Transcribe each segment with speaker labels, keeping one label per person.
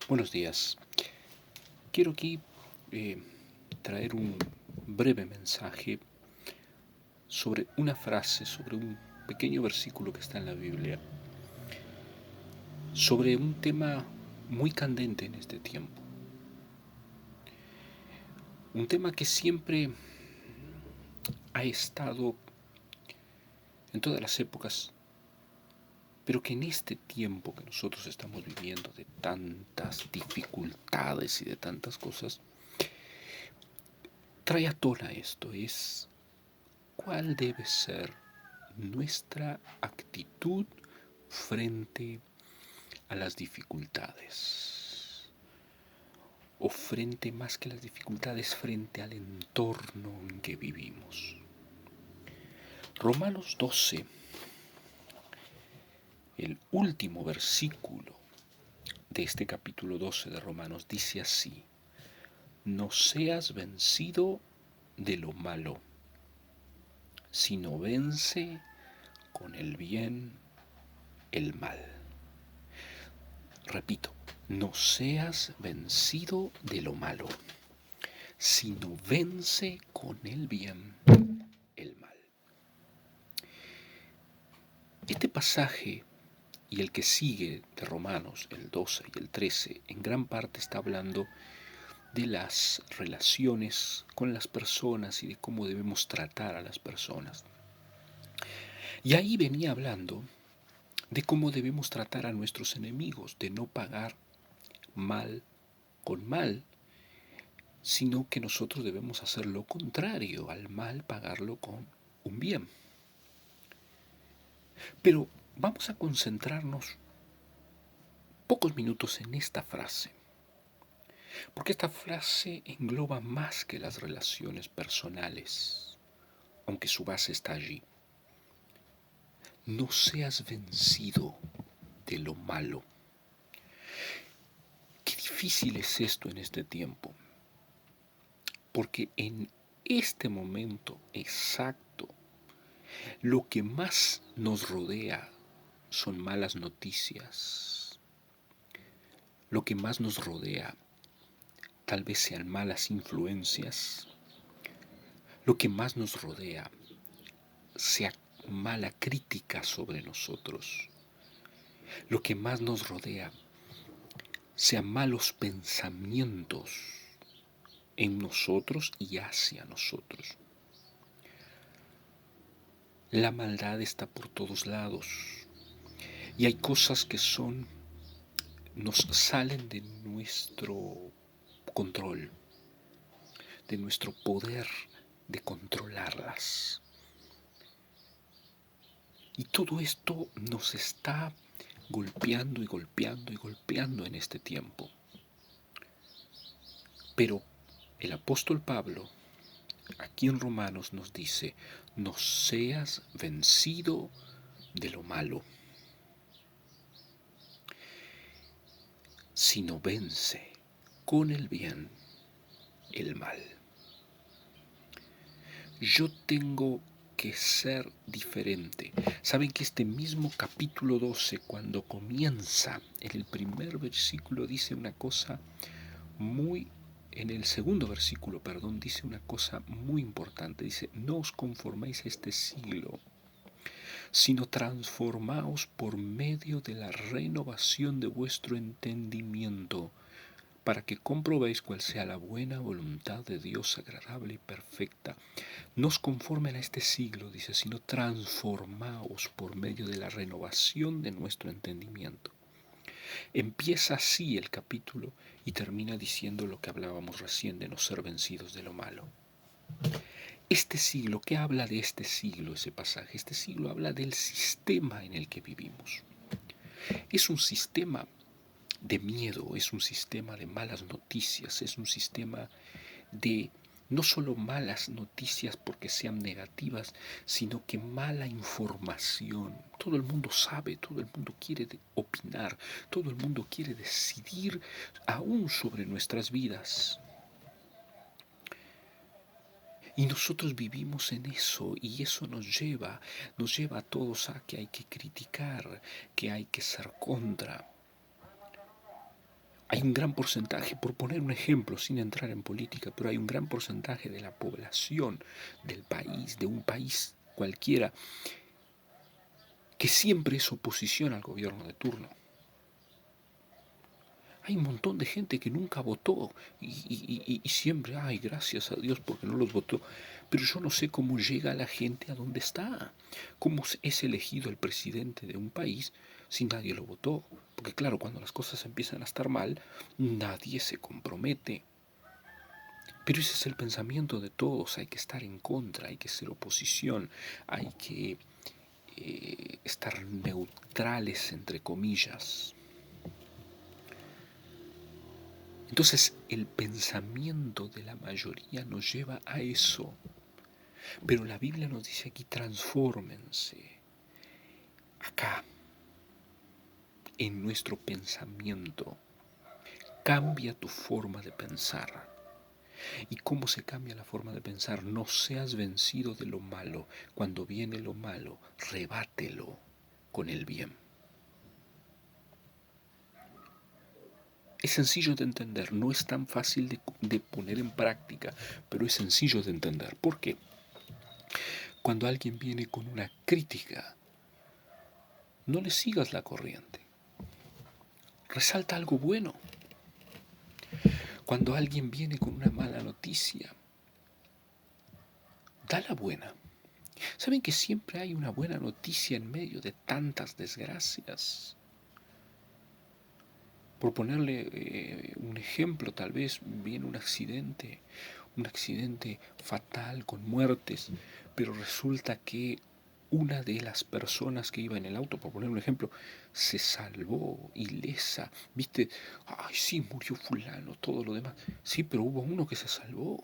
Speaker 1: Buenos días. Quiero aquí eh, traer un breve mensaje sobre una frase, sobre un pequeño versículo que está en la Biblia, sobre un tema muy candente en este tiempo. Un tema que siempre ha estado en todas las épocas, pero que en este tiempo que nosotros estamos viviendo de tantas dificultades y de tantas cosas, trae a tona esto, es cuál debe ser nuestra actitud frente a las dificultades, o frente más que las dificultades, frente al entorno en que vivimos. Romanos 12, el último versículo de este capítulo 12 de Romanos, dice así: no seas vencido de lo malo, sino vence con el bien el mal. Repito, no seas vencido de lo malo, sino vence con el bien el mal. Este pasaje y el que sigue de Romanos, el 12 y el 13, en gran parte está hablando de las relaciones con las personas y de cómo debemos tratar a las personas. Y ahí venía hablando de cómo debemos tratar a nuestros enemigos, de no pagar mal con mal, sino que nosotros debemos hacer lo contrario, al mal pagarlo con un bien. Pero vamos a concentrarnos pocos minutos en esta frase, porque esta frase engloba más que las relaciones personales, aunque su base está allí. No seas vencido de lo malo. Qué difícil es esto en este tiempo, porque en este momento exacto, lo que más nos rodea son malas noticias. Lo que más nos rodea tal vez sean malas influencias. Lo que más nos rodea sea mala crítica sobre nosotros. Lo que más nos rodea sean malos pensamientos en nosotros y hacia nosotros. La maldad está por todos lados y hay cosas que nos salen de nuestro control, de nuestro poder de controlarlas. Y todo esto nos está golpeando y golpeando y golpeando en este tiempo. Pero el apóstol Pablo, aquí en Romanos, nos dice: no seas vencido de lo malo, sino vence con el bien el mal. Yo tengo que ser diferente. Saben que este mismo capítulo 12, cuando comienza, en el primer versículo dice una cosa muy, en el segundo versículo, perdón, dice una cosa muy importante. Dice: no os conforméis a este siglo, sino transformaos por medio de la renovación de vuestro entendimiento, para que comprobéis cuál sea la buena voluntad de Dios, agradable y perfecta. No os conformen a este siglo, dice, sino transformaos por medio de la renovación de nuestro entendimiento. Empieza así el capítulo y termina diciendo lo que hablábamos recién, de no ser vencidos de lo malo. Este siglo, ¿qué habla de este siglo ese pasaje? Este siglo habla del sistema en el que vivimos. Es un sistema de miedo, es un sistema de malas noticias, es un sistema de no solo malas noticias porque sean negativas, sino que mala información. Todo el mundo sabe, todo el mundo quiere opinar, todo el mundo quiere decidir aún sobre nuestras vidas. Y nosotros vivimos en eso, y eso nos lleva a todos a que hay que criticar, que hay que ser contra. Hay un gran porcentaje, por poner un ejemplo, sin entrar en política, pero hay un gran porcentaje de la población del país, de un país cualquiera, que siempre es oposición al gobierno de turno. Hay un montón de gente que nunca votó y siempre, ay, gracias a Dios porque no los votó. Pero yo no sé cómo llega la gente a donde está, cómo es elegido el presidente de un país si nadie lo votó. Porque claro, cuando las cosas empiezan a estar mal, nadie se compromete. Pero ese es el pensamiento de todos, hay que estar en contra, hay que ser oposición, hay que estar neutrales entre comillas. Entonces el pensamiento de la mayoría nos lleva a eso. Pero la Biblia nos dice aquí, transfórmense acá, en nuestro pensamiento. Cambia tu forma de pensar. ¿Y cómo se cambia la forma de pensar? No seas vencido de lo malo. Cuando viene lo malo, rebátelo con el bien. Es sencillo de entender, no es tan fácil de poner en práctica, pero es sencillo de entender. ¿Por qué? Cuando alguien viene con una crítica, no le sigas la corriente. Resalta algo bueno. Cuando alguien viene con una mala noticia, da la buena. ¿Saben que siempre hay una buena noticia en medio de tantas desgracias? Por ponerle un ejemplo, tal vez viene un accidente fatal con muertes, pero resulta que una de las personas que iba en el auto, por poner un ejemplo, se salvó ilesa. ¿Viste? Ay, sí, murió fulano, todo lo demás. Sí, pero hubo uno que se salvó.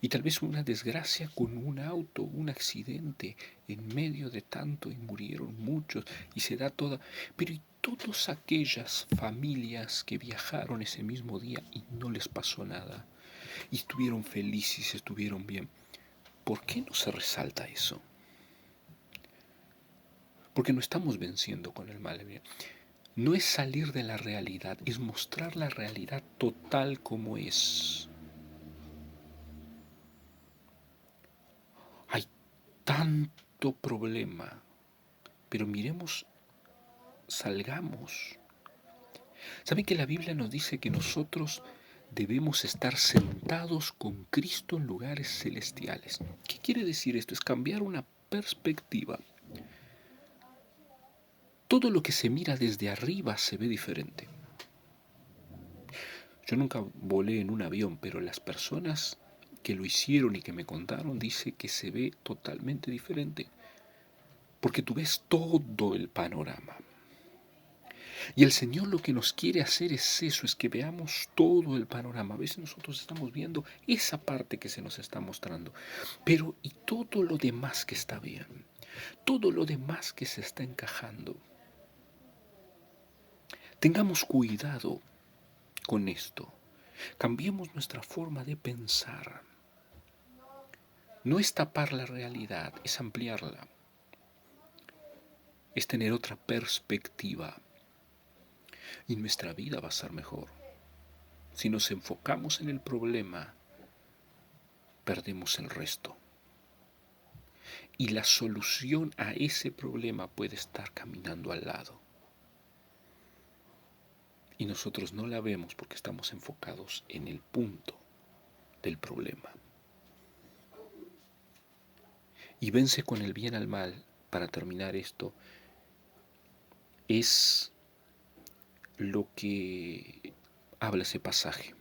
Speaker 1: Y tal vez una desgracia con un auto, un accidente en medio de tanto y murieron muchos y se da toda. Pero ¿y todas aquellas familias que viajaron ese mismo día y no les pasó nada? Y estuvieron felices, estuvieron bien. ¿Por qué no se resalta eso? Porque no estamos venciendo con el mal. No es salir de la realidad, es mostrar la realidad total como es. Hay tanto problema, pero miremos, salgamos. ¿Saben que la Biblia nos dice que nosotros debemos estar sentados con Cristo en lugares celestiales? ¿Qué quiere decir esto? Es cambiar una perspectiva. Todo lo que se mira desde arriba se ve diferente. Yo nunca volé en un avión, pero las personas que lo hicieron y que me contaron dice que se ve totalmente diferente. Porque tú ves todo el panorama. Y el Señor lo que nos quiere hacer es eso, es que veamos todo el panorama. A veces nosotros estamos viendo esa parte que se nos está mostrando, pero ¿y todo lo demás que está bien? Todo lo demás que se está encajando. Tengamos cuidado con esto. Cambiemos nuestra forma de pensar. No es tapar la realidad, es ampliarla. Es tener otra perspectiva. Y nuestra vida va a ser mejor. Si nos enfocamos en el problema, perdemos el resto. Y la solución a ese problema puede estar caminando al lado. Y nosotros no la vemos porque estamos enfocados en el punto del problema. Y vence con el bien al mal, para terminar esto, es lo que habla ese pasaje.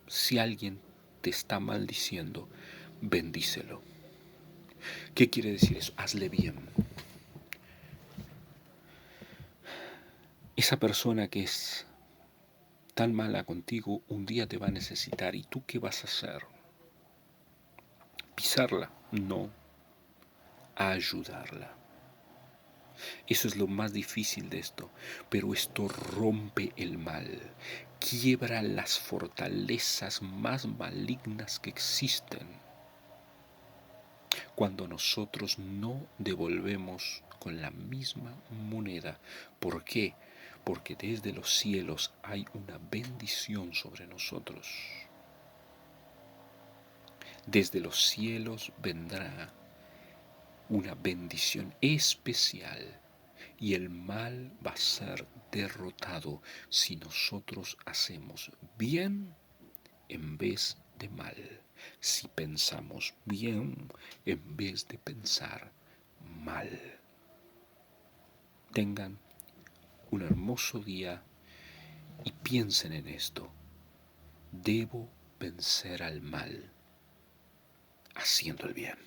Speaker 1: Si alguien te está maldiciendo, bendícelo. ¿Qué quiere decir eso? Hazle bien. Esa persona que es tan mala contigo, un día te va a necesitar. ¿Y tú qué vas a hacer? ¿Pisarla? No. A ayudarla. Eso es lo más difícil de esto. Pero esto rompe el mal. Quiebra las fortalezas más malignas que existen. Cuando nosotros no devolvemos con la misma moneda. ¿Por qué? porque desde los cielos hay una bendición sobre nosotros. Desde los cielos vendrá una bendición especial y el mal va a ser derrotado si nosotros hacemos bien en vez de mal, si pensamos bien en vez de pensar mal. Tengan un hermoso día y piensen en esto. Debo vencer al mal haciendo el bien.